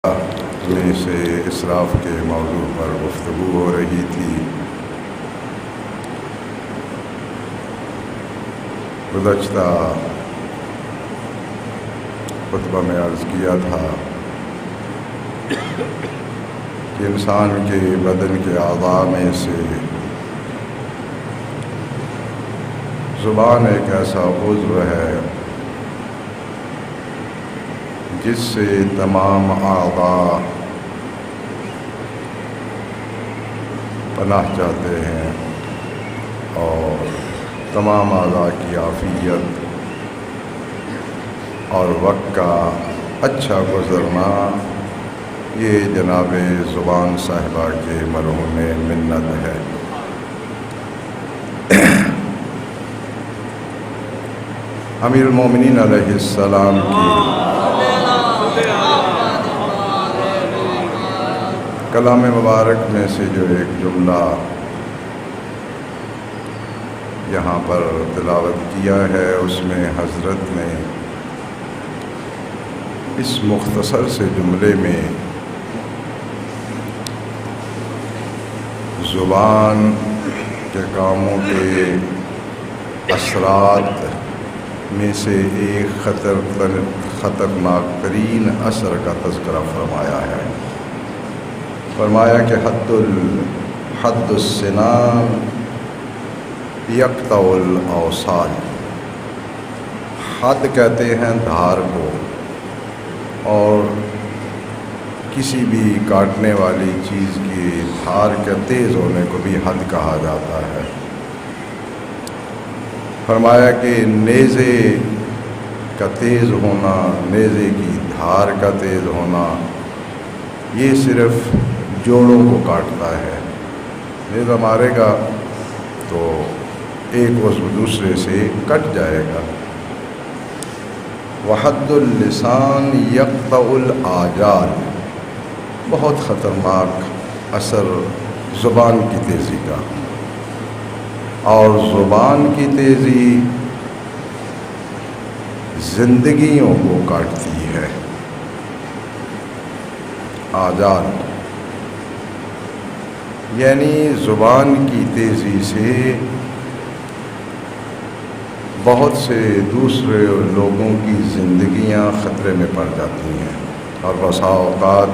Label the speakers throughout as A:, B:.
A: میں سے اسراف کے موضوع پر گفتگو ہو رہی تھی۔ گزشتہ خطبہ میں عرض کیا تھا کہ انسان کے بدن کے اعضاء میں سے زبان ایک ایسا عضو ہے جس سے تمام اعضاء پناہ چاہتے ہیں اور تمام اعضاء کی عافیت اور وقت کا اچھا گزرنا یہ جناب زبان صاحبہ کے مرہون منت ہے۔ امیر المومنین علیہ السلام کی کلام مبارک میں سے جو ایک جملہ یہاں پر تلاوت کیا ہے، اس میں حضرت نے اس مختصر سے جملے میں زبان کے کاموں کے اثرات میں سے ایک خطرناک ترین اثر کا تذکرہ فرمایا ہے۔ فرمایا کہ حد السنان یقطع الاوصال، حد کہتے ہیں دھار کو، اور کسی بھی کاٹنے والی چیز کی دھار کے تیز ہونے کو بھی حد کہا جاتا ہے۔ فرمایا کہ نیزے کا تیز ہونا، نیزے کی دھار کا تیز ہونا، یہ صرف جوڑوں کو کاٹتا ہے۔ نیزہ مارے گا تو ایک عضو دوسرے سے کٹ جائے گا۔ وحد اللسان یقطع الاجال، بہت خطرناک اثر زبان کی تیزی کا، اور زبان کی تیزی زندگیوں کو کاٹتی ہے۔ آجال یعنی زبان کی تیزی سے بہت سے دوسرے لوگوں کی زندگیاں خطرے میں پڑ جاتی ہیں، اور بسا اوقات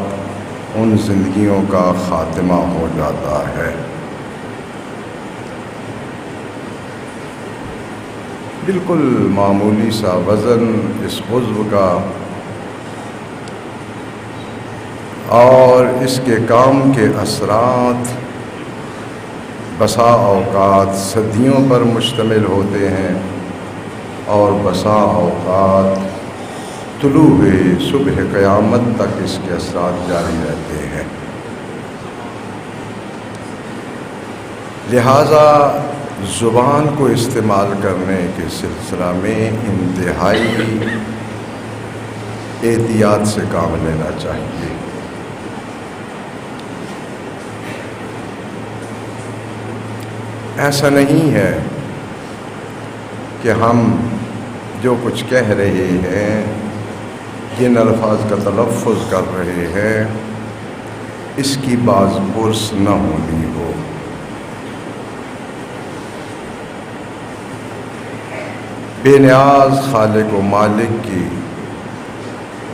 A: ان زندگیوں کا خاتمہ ہو جاتا ہے۔ بالکل معمولی سا وزن اس عضو کا اور اس کے کام کے اثرات بسا اوقات صدیوں پر مشتمل ہوتے ہیں، اور بسا اوقات طلوع صبح قیامت تک اس کے اثرات جاری رہتے ہیں۔ لہذا زبان کو استعمال کرنے کے سلسلہ میں انتہائی احتیاط سے کام لینا چاہیے۔ ایسا نہیں ہے کہ ہم جو کچھ کہہ رہے ہیں، جن الفاظ کا تلفظ کر رہے ہیں، اس کی باز پرس نہ ہونی ہو۔ بے نیاز خالق و مالک کی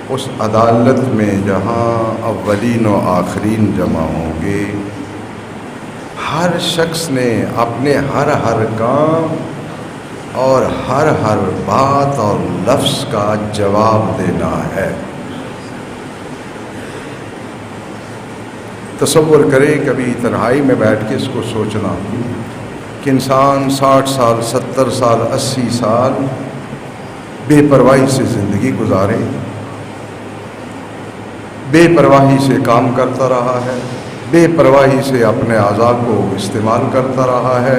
A: اس عدالت میں جہاں اولین و آخرین جمع ہوں گے، ہر شخص نے اپنے ہر کام اور ہر بات اور لفظ کا جواب دینا ہے۔ تصور کریں کبھی تنہائی میں بیٹھ کے اس کو سوچنا کہ انسان 60 سال 70 سال 80 سال بے پرواہی سے زندگی گزارے، بے پرواہی سے کام کرتا رہا ہے، بے پرواہی سے اپنے اعضاء کو استعمال کرتا رہا ہے،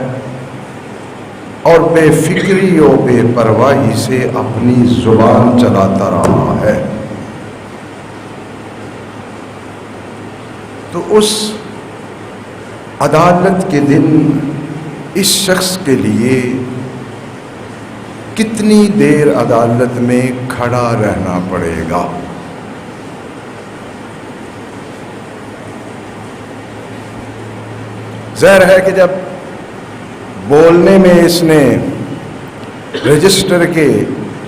A: اور بے فکری و بے پرواہی سے اپنی زبان چلاتا رہا ہے۔ تو اس عدالت کے دن اس شخص کے لیے کتنی دیر عدالت میں کھڑا رہنا پڑے گا؟ ظاہر ہے کہ جب بولنے میں اس نے رجسٹر کے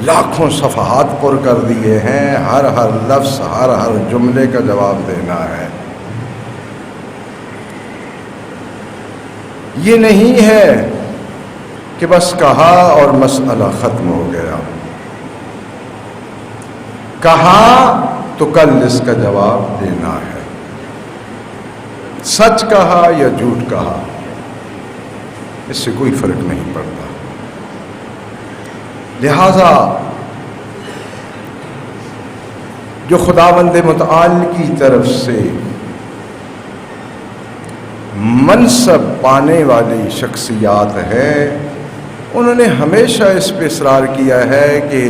A: لاکھوں صفحات پر کر دیے ہیں، ہر لفظ ہر جملے کا جواب دینا ہے، یہ نہیں ہے کہ بس کہا اور مسئلہ ختم ہو گیا، کہا تو کل اس کا جواب دینا ہے، سچ کہا یا جھوٹ کہا اس سے کوئی فرق نہیں پڑتا۔ لہذا جو خداوند متعال کی طرف سے منصب پانے والی شخصیات ہے، انہوں نے ہمیشہ اس پہ اصرار کیا ہے کہ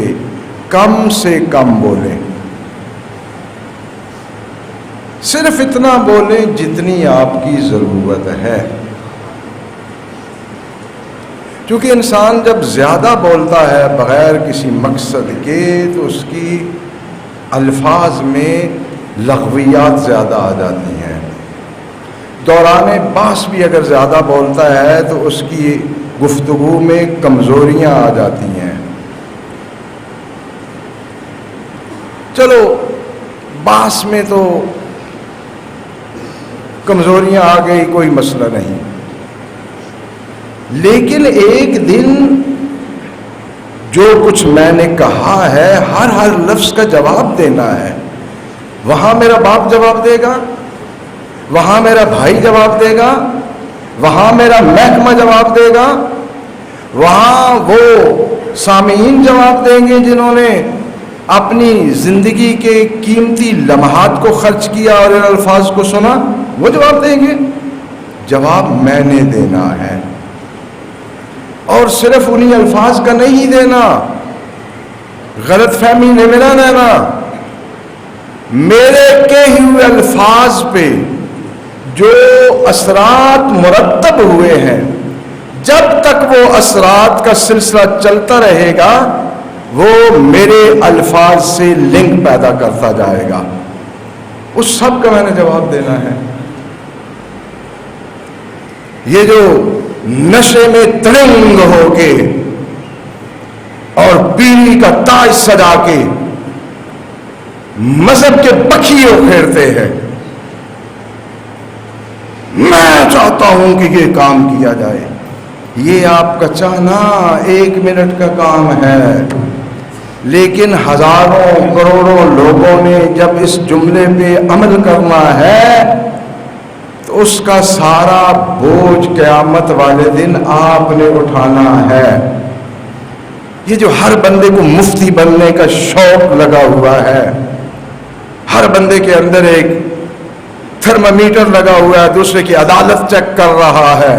A: کم سے کم بولیں، صرف اتنا بولیں جتنی آپ کی ضرورت ہے، کیونکہ انسان جب زیادہ بولتا ہے بغیر کسی مقصد کے تو اس کی الفاظ میں لغویات زیادہ آ جاتی ہیں، دوران بحث بھی اگر زیادہ بولتا ہے تو اس کی گفتگو میں کمزوریاں آ جاتی ہیں۔ چلو بحث میں تو کمزوریاں آ گئی، کوئی مسئلہ نہیں، لیکن ایک دن جو کچھ میں نے کہا ہے ہر لفظ کا جواب دینا ہے، وہاں میرا باپ جواب دے گا، وہاں میرا بھائی جواب دے گا، وہاں میرا محکمہ جواب دے گا، وہاں وہ سامعین جواب دیں گے جنہوں نے اپنی زندگی کے قیمتی لمحات کو خرچ کیا اور ان الفاظ کو سنا، وہ جواب دیں گے۔ جواب میں نے دینا ہے، اور صرف انہی الفاظ کا نہیں دینا، غلط فہمی نہیں ملا لینا، میرے کہے ہوئے الفاظ پہ جو اثرات مرتب ہوئے ہیں، جب تک وہ اثرات کا سلسلہ چلتا رہے گا وہ میرے الفاظ سے لنک پیدا کرتا جائے گا، اس سب کا میں نے جواب دینا ہے۔ یہ جو نشے میں ترنگ ہو کے اور پیلی کا تاج سجا کے مذہب کے بکھیوں پھیرتے ہیں، میں چاہتا ہوں کہ یہ کام کیا جائے، یہ آپ کا چاہنا 1 منٹ کا کام ہے، لیکن ہزاروں کروڑوں لوگوں نے جب اس جملے پہ عمل کرنا ہے تو اس کا سارا بوجھ قیامت والے دن آپ نے اٹھانا ہے۔ یہ جو ہر بندے کو مفتی بننے کا شوق لگا ہوا ہے، ہر بندے کے اندر ایک تھرمامیٹر لگا ہوا ہے، دوسرے کی عدالت چیک کر رہا ہے،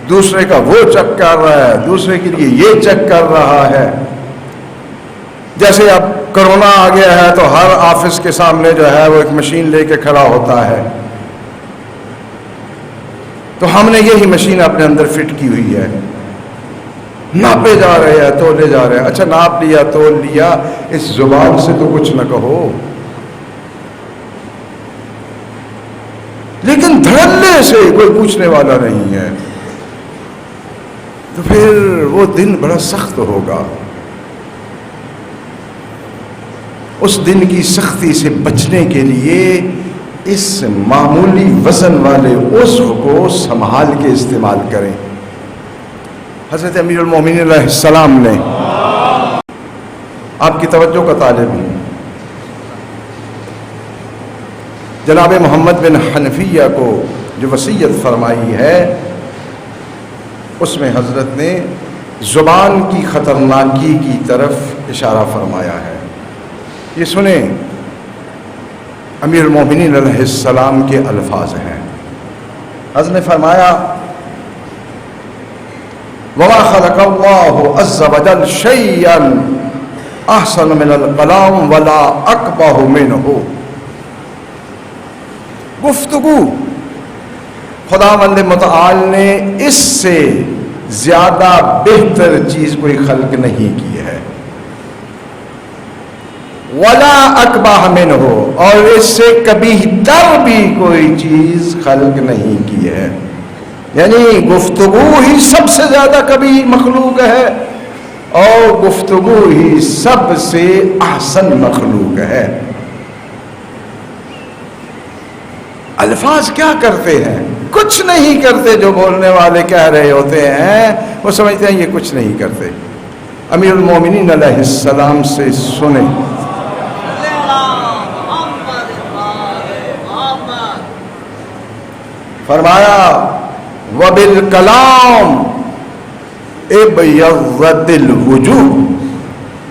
A: دوسرے کا وہ چیک کر رہا ہے، دوسرے کے لیے یہ چیک کر رہا ہے۔ جیسے اب کرونا آ گیا ہے تو ہر آفس کے سامنے جو ہے وہ ایک مشین لے کے کھڑا ہوتا ہے، تو ہم نے یہی مشین اپنے اندر فٹ کی ہوئی ہے، ناپے جا رہے ہیں، تولے جا رہے ہیں۔ اچھا ناپ لیا، تول لیا، اس زبان سے تو کچھ نہ کہو، لیکن دھڑلے سے کوئی پوچھنے والا نہیں ہے، تو پھر وہ دن بڑا سخت ہوگا۔ اس دن کی سختی سے بچنے کے لیے اس معمولی وزن والے عضو کو سنبھال کے استعمال کریں۔ حضرت امیر المومنین علیہ السلام نے، آپ کی توجہ کا طالب ہوں، جناب محمد بن حنفیہ کو جو وصیت فرمائی ہے اس میں حضرت نے زبان کی خطرناکی کی طرف اشارہ فرمایا ہے۔ یہ سنیں، امیر المومنین علیہ السلام کے الفاظ ہیں۔ حضرت نے فرمایا وَمَا خَلَقَ اللَّهُ عَزَّ وَجَلَّ شَيْئًا أَحْسَنَ مِنَ الْكَلَامِ وَلَا أَقْبَحُ مِنْهُ۔ گفتگو خداوند متعال نے اس سے زیادہ بہتر چیز کوئی خلق نہیں کی ہے، ولا اقبح منہ، اور اس سے کبھی تر بھی کوئی چیز خلق نہیں کی ہے۔ یعنی گفتگو ہی سب سے زیادہ کبھی مخلوق ہے اور گفتگو ہی سب سے احسن مخلوق ہے. الفاظ کیا کرتے ہیں؟ کچھ نہیں کرتے. جو بولنے والے کہہ رہے ہوتے ہیں وہ سمجھتے ہیں یہ کچھ نہیں کرتے. امیر المومنین علیہ السلام سے سنیں. فرمایا وبالکلام ابیضت الوجوہ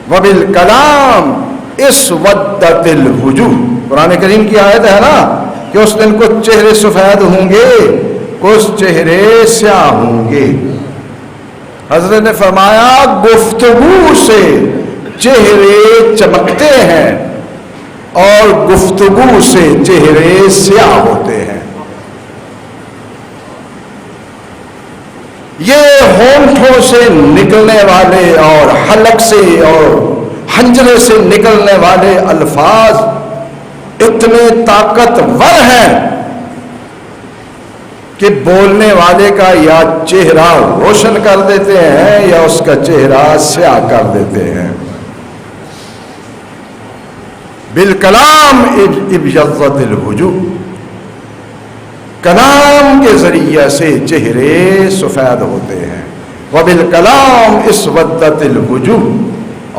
A: وبالکلام اسودت الوجوہ. قرآن کریم کی آیت ہے نا کہ اس دن کچھ چہرے سفید ہوں گے کچھ چہرے سیاہ ہوں گے. حضرت نے فرمایا گفتگو سے چہرے چمکتے ہیں اور گفتگو سے چہرے سیاہ ہوتے ہیں. یہ ہونٹوں سے نکلنے والے اور حلق سے اور حنجرے سے نکلنے والے الفاظ اتنے طاقتور ہیں کہ بولنے والے کا یا چہرہ روشن کر دیتے ہیں یا اس کا چہرہ سیاہ کر دیتے ہیں. بالکلام ابیضت الوجوہ. کلام کے ذریعے سے چہرے سفید ہوتے ہیں. وبالکلام اسودت الوجوہ.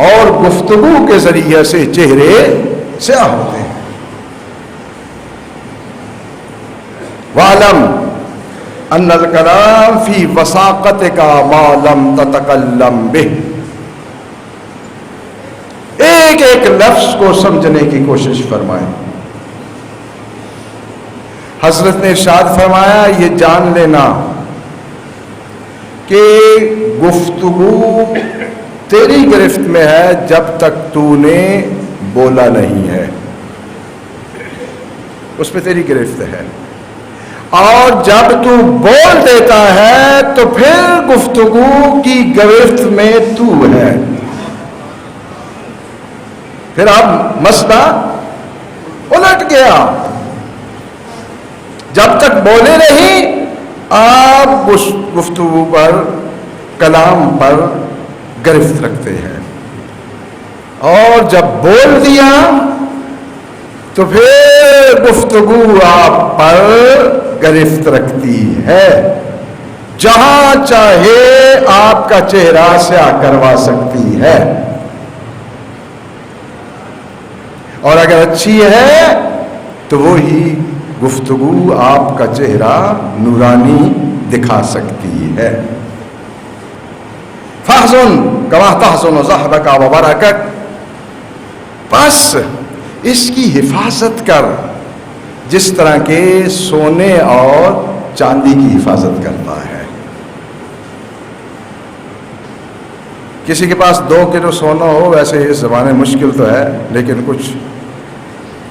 A: اور گفتگو کے ذریعے سے چہرے سیاہ ہوتے ہیں. وَعْلَمْ أَنَّ الْكَلَامَ فِي وَسَاقَتِكَ مَا لَمْ تَتَكَلَّمْ بِهِ. ایک ایک لفظ کو سمجھنے کی کوشش فرمائیں. حضرت نے ارشاد فرمایا یہ جان لینا کہ گفتگو تیری گرفت میں ہے جب تک تو نے بولا نہیں ہے. اس پہ تیری گرفت ہے. اور جب تو بول دیتا ہے تو پھر گفتگو کی گرفت میں تو ہے. پھر اب مسئلہ الٹ گیا. جب تک بولے نہیں آپ گفتگو پر کلام پر گرفت رکھتے ہیں اور جب بول دیا تو پھر گفتگو آپ پر گرفت رکھتی ہے. جہاں چاہے آپ کا چہرہ سیاہ کروا سکتی ہے اور اگر اچھی ہے تو وہی گفتگو آپ کا چہرہ نورانی دکھا سکتی ہے. فاحزن کما تحزن ظہرک وبرکک. بس اس کی حفاظت کر جس طرح کے سونے اور چاندی کی حفاظت کرتا ہے. کسی کے پاس 2 کلو سونا ہو، ویسے اس زمانے مشکل تو ہے لیکن کچھ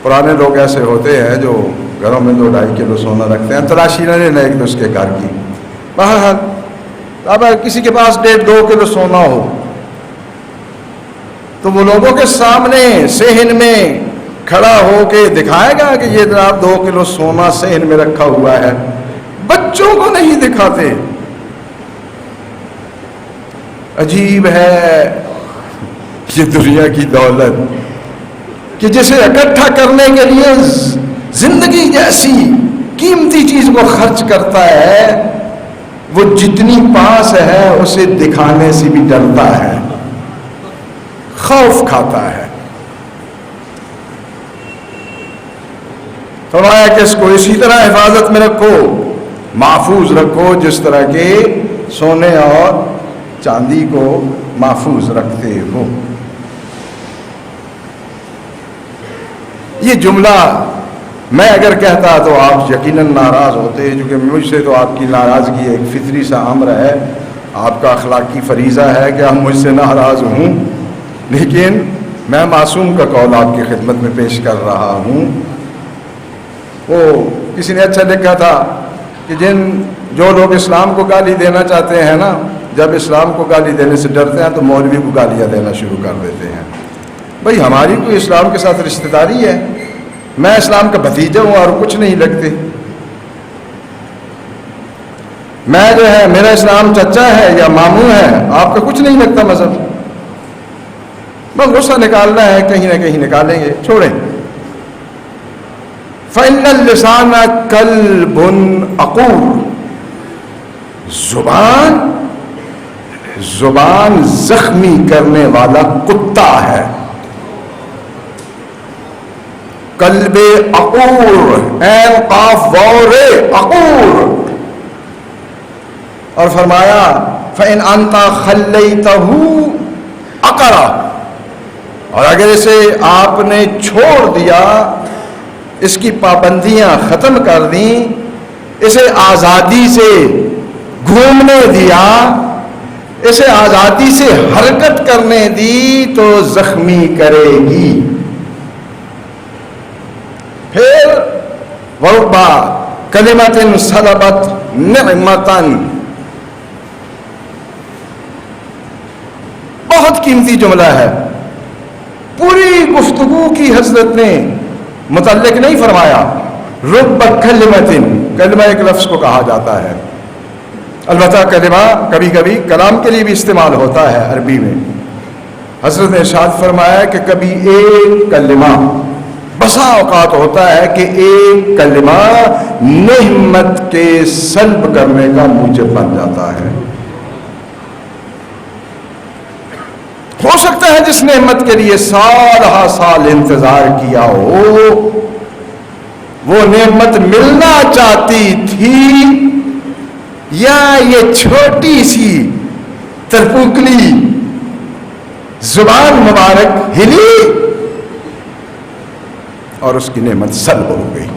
A: پرانے لوگ ایسے ہوتے ہیں جو گھروں میں 2-2.5 کلو سونا رکھتے ہیں. تلاشی نہ لینا ایک دوسرے کے گھر کی. بہرحال اب کسی کے پاس 1.5-2 کلو سونا ہو تو وہ لوگوں کے سامنے صحن میں کھڑا ہو کے دکھائے گا کہ یہ جناب 2 کلو سونا صحن میں رکھا ہوا ہے. بچوں کو نہیں دکھاتے. عجیب ہے یہ دنیا کی دولت کہ جسے اکٹھا کرنے کے لیے زندگی جیسی قیمتی چیز کو خرچ کرتا ہے وہ جتنی پاس ہے اسے دکھانے سے بھی ڈرتا ہے، خوف کھاتا ہے. فرمایا کہ اس کو اسی طرح حفاظت میں رکھو، محفوظ رکھو جس طرح کے سونے اور چاندی کو محفوظ رکھتے ہو. یہ جملہ میں اگر کہتا تو آپ یقیناً ناراض ہوتے، کیونکہ مجھ سے تو آپ کی ناراضگی ایک فطری سا امر ہے، آپ کا اخلاقی فریضہ ہے کہ ہم مجھ سے ناراض ہوں. لیکن میں معصوم کا قول آپ کی خدمت میں پیش کر رہا ہوں. وہ کسی نے اچھا لکھا تھا کہ جو لوگ اسلام کو گالی دینا چاہتے ہیں نا، جب اسلام کو گالی دینے سے ڈرتے ہیں تو مولوی کو گالیاں دینا شروع کر دیتے ہیں. بھئی ہماری کوئی اسلام کے ساتھ رشتہ داری ہے؟ میں اسلام کا بھتیجا ہوں اور کچھ نہیں لگتے. میں جو ہے میرا اسلام چچا ہے یا ماموں ہے، آپ کا کچھ نہیں لگتا مذہب، بس غصہ نکالنا ہے کہیں نہ کہیں نکالیں گے، چھوڑیں۔ فَإِنَّ اللِّسَانَ كَلْبٌ عَقُورٌ، زبان زخمی کرنے والا کتا ہے، قلب عقور، عین قاف واو رے، عقور۔ اور فرمایا فَإِنْ أَنْتَ خَلَّيْتَهُ عَقَرَ، اور اگر اسے آپ نے چھوڑ دیا، اس کی پابندیاں ختم کر دیں، اسے آزادی سے گھومنے دیا، اسے آزادی سے حرکت کرنے دی، تو زخمی کرے گی۔ پھر وَرُبَّ کَلِمَةٍ سَلَبَتْ نِعْمَةً، بہت قیمتی جملہ ہے، پوری گفتگو کی حضرت نے متعلق نہیں فرمایا۔ رب کلمۃ، کلمہ ایک لفظ کو کہا جاتا ہے، البتہ کلمہ کبھی کبھی کلام کے لیے بھی استعمال ہوتا ہے عربی میں۔ حضرت نے ارشاد فرمایا کہ کبھی ایک کلمہ، بسا اوقات ہوتا ہے کہ ایک کلمہ نعمت کے سلب کرنے کا موجب بن جاتا ہے۔ ہو سکتا ہے جس نعمت کے لیے سال ہا سال انتظار کیا ہو، وہ نعمت ملنا چاہتی تھی، یا یہ چھوٹی سی ترپوکلی زبان مبارک ہلی اور اس کی نعمت سلب ہو گئی۔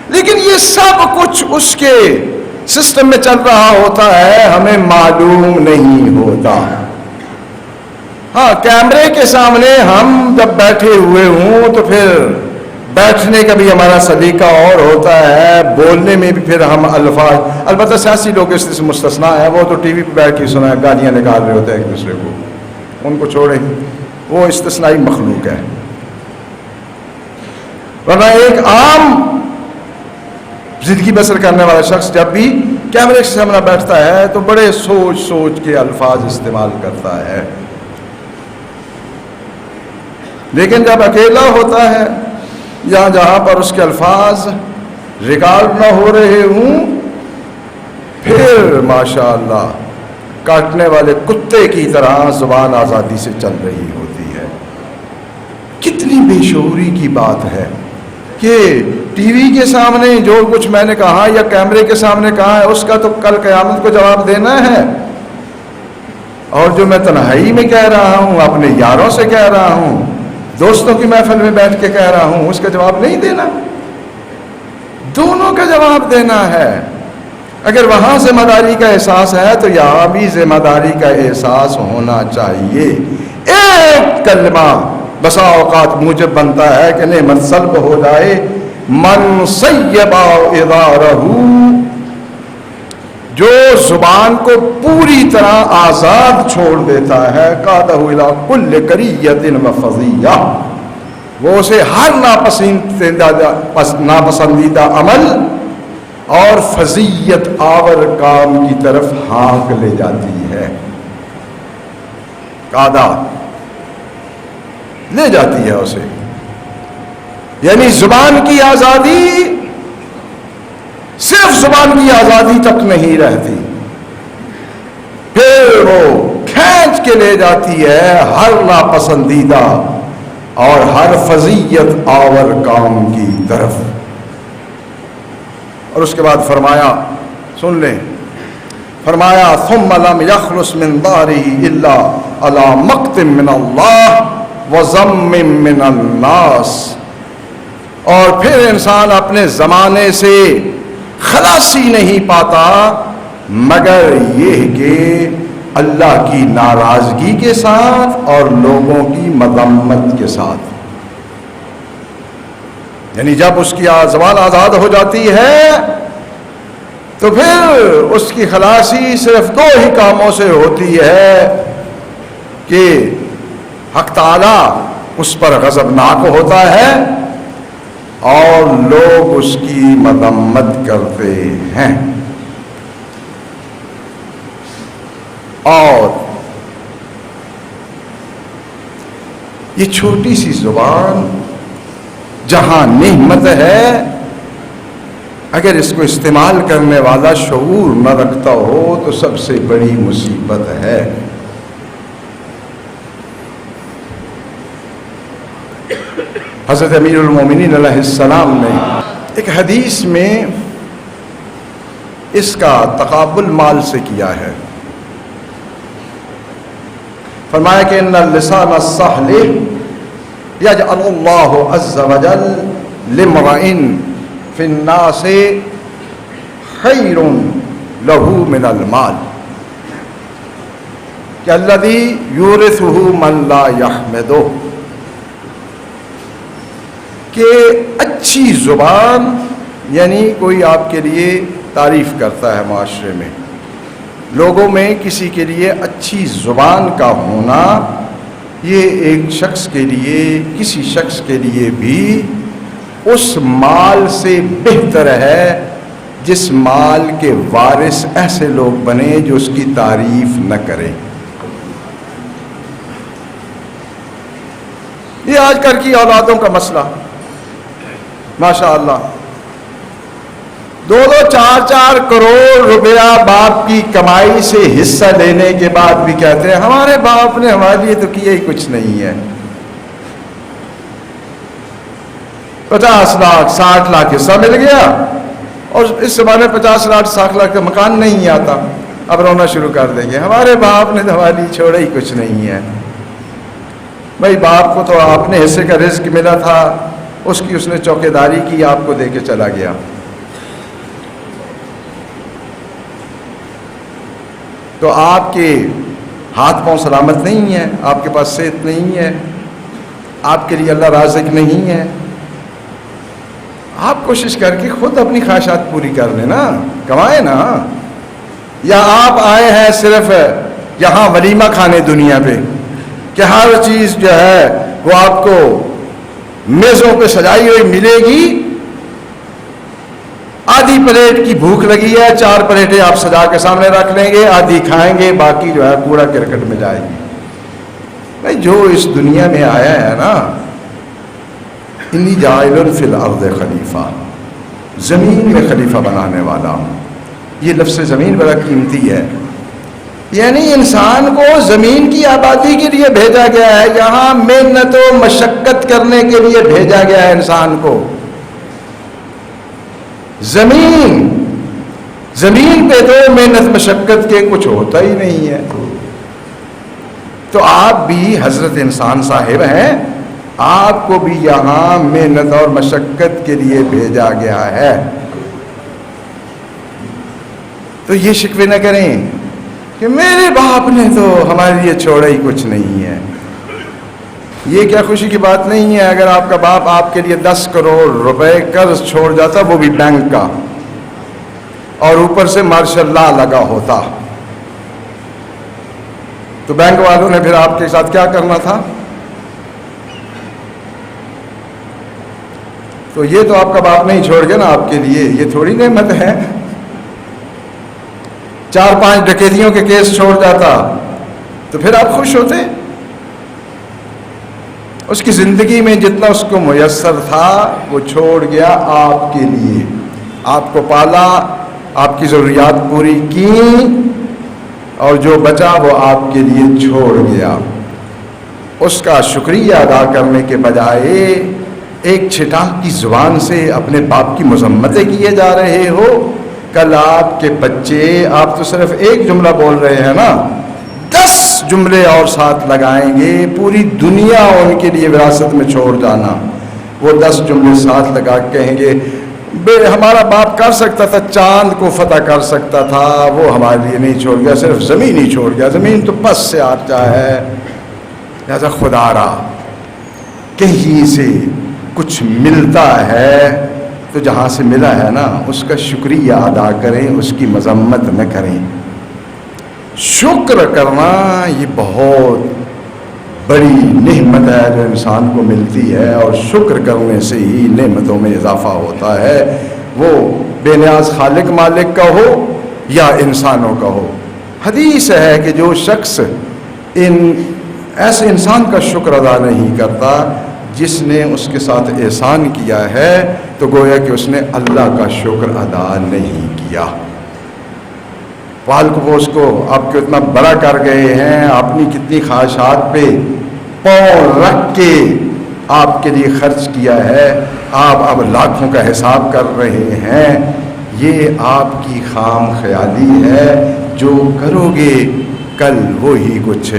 A: لیکن یہ سب کچھ اس کے سسٹم میں چل رہا ہوتا ہے، ہمیں معلوم نہیں ہوتا۔ ہاں، کیمرے کے سامنے ہم جب بیٹھے ہوئے ہوں تو پھر بیٹھنے کا بھی ہمارا سلیقہ اور ہوتا ہے، بولنے میں بھی پھر ہم الفاظ، البتہ سیاسی لوگ اس سے مستثنا ہے، وہ تو ٹی وی پہ بیٹھ کے سنا گالیاں نکال رہے ہوتے ہیں ایک دوسرے کو، ان کو چھوڑیں، وہ استثنائی مخلوق ہے۔ ورنہ ایک عام زندگی بسر کرنے والا شخص جب بھی کیمرے کے سامنے بیٹھتا ہے تو بڑے سوچ سوچ کے الفاظ استعمال کرتا ہے، لیکن جب اکیلا ہوتا ہے یا جہاں پر اس کے الفاظ ریکارڈ نہ ہو رہے ہوں، پھر ماشاءاللہ کاٹنے والے کتے کی طرح زبان آزادی سے چل رہی ہوتی ہے۔ کتنی بے شعوری کی بات ہے کہ ٹی وی کے سامنے جو کچھ میں نے کہا یا کیمرے کے سامنے کہا ہے، اس کا تو کل قیامت کو جواب دینا ہے، اور جو میں تنہائی میں کہہ رہا ہوں، اپنے یاروں سے کہہ رہا ہوں، دوستوں کی محفل میں بیٹھ کے کہہ رہا ہوں، اس کا جواب نہیں دینا، دونوں کا جواب دینا ہے۔ اگر وہاں ذمہ داری کا احساس ہے تو یہاں بھی ذمہ داری کا احساس ہونا چاہیے۔ ایک کلمہ بسا اوقات موجب بنتا ہے کہ نعمت سلب ہو جائے۔ من سیبا ادارہ، جو زبان کو پوری طرح آزاد چھوڑ دیتا ہے، قادہ الی کل کریۃ و فضیہ، وہ اسے ہر ناپسندیدہ عمل اور فضیت آور کام کی طرف ہانک لے جاتی ہے۔ قادہ لے جاتی ہے اسے، یعنی زبان کی آزادی صرف زبان کی آزادی تک نہیں رہتی، پھر وہ کھینچ کے لے جاتی ہے ہر ناپسندیدہ اور ہر فضیت آور کام کی طرف۔ اور اس کے بعد فرمایا، سن لیں، فرمایا ثم لم يخلص من داره الا على مقت من اللہ وذم من الناس، اور پھر انسان اپنے زمانے سے خلاصی نہیں پاتا مگر یہ کہ اللہ کی ناراضگی کے ساتھ اور لوگوں کی مذمت کے ساتھ۔ یعنی جب اس کی زبان آزاد ہو جاتی ہے تو پھر اس کی خلاصی صرف دو ہی کاموں سے ہوتی ہے کہ حق تعالی اس پر غضبناک ہوتا ہے اور لوگ اس کی مذمت کرتے ہیں. اور یہ چھوٹی سی زبان جہاں نعمت ہے، اگر اس کو استعمال کرنے والا شعور نہ رکھتا ہو تو سب سے بڑی مصیبت ہے. حضرت امیر المومنین علیہ السلام نے ایک حدیث میں اس کا تقابل مال سے کیا ہے. فرمایا کہ ان اللسان السہل یجعل اللہ عز وجل لامرئ فی الناس خیر لہ من المال کہ الذی یورثہ من لا یحمدہ، کہ اچھی زبان یعنی کوئی آپ کے لیے تعریف کرتا ہے، معاشرے میں لوگوں میں کسی کے لیے اچھی زبان کا ہونا، یہ ایک شخص کے لیے، کسی شخص کے لیے بھی اس مال سے بہتر ہے جس مال کے وارث ایسے لوگ بنے جو اس کی تعریف نہ کریں. یہ آج کل کی اولادوں کا مسئلہ ماشاء اللہ، 2-2 4-4 کروڑ روپیہ باپ کی کمائی سے حصہ لینے کے بعد بھی کہتے ہیں ہمارے باپ نے ہمارے لیے تو کیا ہی کچھ نہیں ہے. 50 لاکھ 60 لاکھ حصہ مل گیا اور اس زمانے 50 لاکھ 60 لاکھ کا مکان نہیں آتا، اب رونا شروع کر دیں گے ہمارے باپ نے تو ہمارے لیے چھوڑا ہی کچھ نہیں ہے. بھائی باپ کو تو اپنے حصے کا رزق ملا تھا، اس کی اس نے چوکیداری کی، آپ کو دے کے چلا گیا. تو آپ کے ہاتھ پاؤں سلامت نہیں ہے، آپ کے پاس صحت نہیں ہے، آپ کے لیے اللہ رازق نہیں ہے. آپ کوشش کر کے خود اپنی خواہشات پوری کر لیں نا، کمائیں نا. یا آپ آئے ہیں صرف یہاں ولیمہ کھانے دنیا پہ کہ ہر چیز جو ہے وہ آپ کو میزوں پہ سجائی ہوئی ملے گی، آدھی پلیٹ کی بھوک لگی ہے 4 پلیٹیں آپ سجا کے سامنے رکھ لیں گے، آدھی کھائیں گے، باقی جو ہے پورا کرکٹ میں جائے گی. نہیں، جو اس دنیا میں آیا ہے نا، انی جاعل فی الارض خلیفہ، زمین میں خلیفہ بنانے والا ہوں. یہ لفظ زمین بڑا قیمتی ہے، یعنی انسان کو زمین کی آبادی کے لیے بھیجا گیا ہے، یہاں محنت و مشقت کرنے کے لیے بھیجا گیا ہے انسان کو. زمین پہ تو محنت مشقت کے کچھ ہوتا ہی نہیں ہے. تو آپ بھی حضرت انسان صاحب ہیں، آپ کو بھی یہاں محنت اور مشقت کے لیے بھیجا گیا ہے. تو یہ شکوے نہ کریں کہ میرے باپ نے تو ہمارے لیے چھوڑا ہی کچھ نہیں ہے. یہ کیا خوشی کی بات نہیں ہے اگر آپ کا باپ آپ کے لیے 10 کروڑ روپے قرض چھوڑ جاتا، وہ بھی بینک کا، اور اوپر سے ماشاء اللہ لگا ہوتا، تو بینک والوں نے پھر آپ کے ساتھ کیا کرنا تھا؟ تو یہ تو آپ کا باپ نہیں چھوڑ گیا نا آپ کے لیے، یہ تھوڑی نعمت ہے. 4-5 ڈکیتیوں کے کیس چھوڑ جاتا تو پھر آپ خوش ہوتے. اس کی زندگی میں جتنا اس کو میسر تھا وہ چھوڑ گیا آپ کے لیے، آپ کو پالا، آپ کی ضروریات پوری کی، اور جو بچا وہ آپ کے لیے چھوڑ گیا. اس کا شکریہ ادا کرنے کے بجائے ایک چھٹاک کی زبان سے اپنے باپ کی مذمتیں کیے جا رہے ہو. کل آپ کے بچے، آپ تو صرف ایک جملہ بول رہے ہیں نا، 10 جملے اور ساتھ لگائیں گے، پوری دنیا ان کے لیے وراثت میں چھوڑ جانا. وہ 10 جملے ساتھ لگا کے کہیں گے ہمارا باپ کر سکتا تھا، چاند کو فتح کر سکتا تھا، وہ ہمارے لیے نہیں چھوڑ گیا، صرف زمین ہی چھوڑ گیا، زمین تو پس سے آتا ہے. لہذا خدا را کہیں سے کچھ ملتا ہے تو جہاں سے ملا ہے نا اس کا شکریہ ادا کریں، اس کی مذمت نہ کریں. شکر کرنا یہ بہت بڑی نعمت ہے جو انسان کو ملتی ہے، اور شکر کرنے سے ہی نعمتوں میں اضافہ ہوتا ہے، وہ بے نیاز خالق مالک کا ہو یا انسانوں کا ہو۔ حدیث ہے کہ جو شخص ایسے انسان کا شکر ادا نہیں کرتا جس نے اس کے ساتھ احسان کیا ہے، تو گویا کہ اس نے اللہ کا شکر ادا نہیں کیا۔ پال کو وہ اس کو آپ کو اتنا بڑا کر گئے ہیں، اپنی کتنی خواہشات پہ پاؤں رکھ کے آپ کے لیے خرچ کیا ہے، آپ اب لاکھوں کا حساب کر رہے ہیں، یہ آپ کی خام خیالی ہے۔ جو کرو گے کل وہی کچھ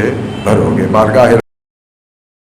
A: بھرو گے۔ بارگاہ